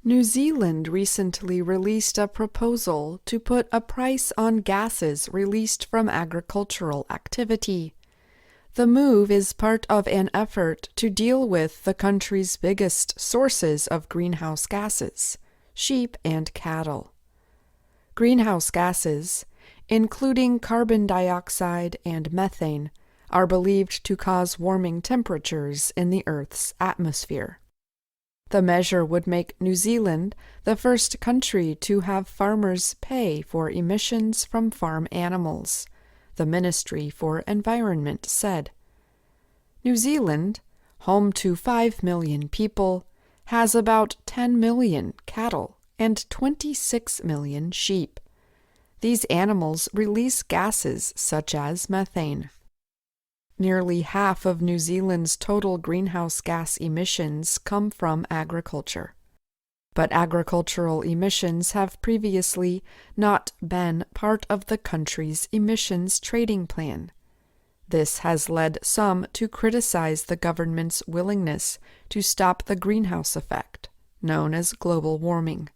New Zealand recently released a proposal to put a price on gases released from agricultural activity. The move is part of an effort to deal with the country's biggest sources of greenhouse gases, sheep and cattle. Greenhouse gases, including carbon dioxide and methane, are believed to cause warming temperatures in the Earth's atmosphere. The measure would make New Zealand the first country to have farmers pay for emissions from farm animals, the Ministry for Environment said. New Zealand, home to 5 million people, has about 10 million cattle and 26 million sheep. These animals release gases such as methane. Nearly half of New Zealand's total greenhouse gas emissions come from agriculture. But agricultural emissions have previously not been part of the country's emissions trading plan. This has led some to criticize the government's willingness to stop the greenhouse effect, known as global warming.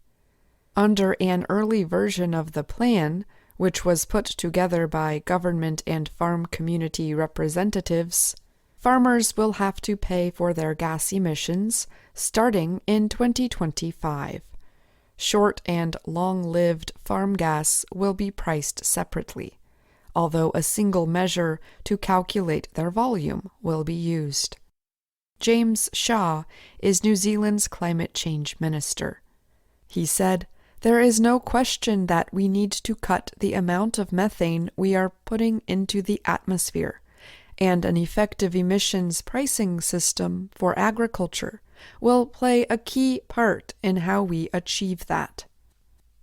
Under an early version of the plan, which was put together by government and farm community representatives, farmers will have to pay for their gas emissions starting in 2025. Short and long-lived farm gas will be priced separately, although a single measure to calculate their volume will be used. James Shaw is New Zealand's climate change minister. He said, "There is no question that we need to cut the amount of methane we are putting into the atmosphere, and an effective emissions pricing system for agriculture will play a key part in how we achieve that."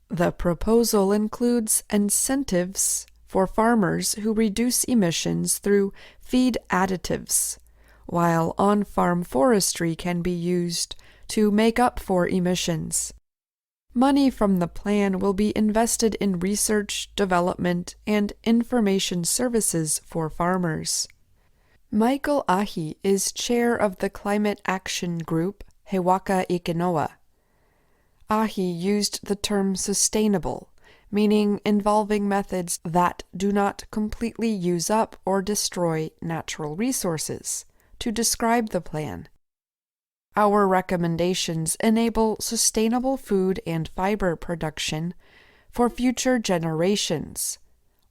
The proposal includes incentives for farmers who reduce emissions through feed additives, while on-farm forestry can be used to make up for emissions. Money from the plan will be invested in research, development, and information services for farmers. Michael Ahi is chair of the climate action group He Waka I Kenoa. Ahi used the term sustainable, meaning involving methods that do not completely use up or destroy natural resources, to describe the plan. Our recommendations enable sustainable food and fiber production for future generations,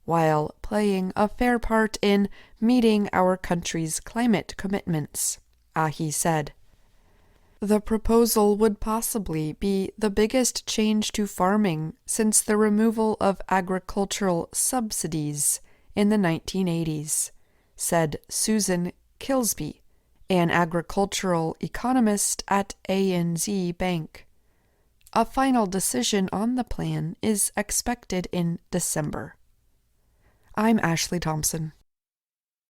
while playing a fair part in meeting our country's climate commitments, Ahi said. The proposal would possibly be the biggest change to farming since the removal of agricultural subsidies in the 1980s, said Susan Kilsby, an agricultural economist at ANZ Bank. A final decision on the plan is expected in December. I'm Ashley Thompson.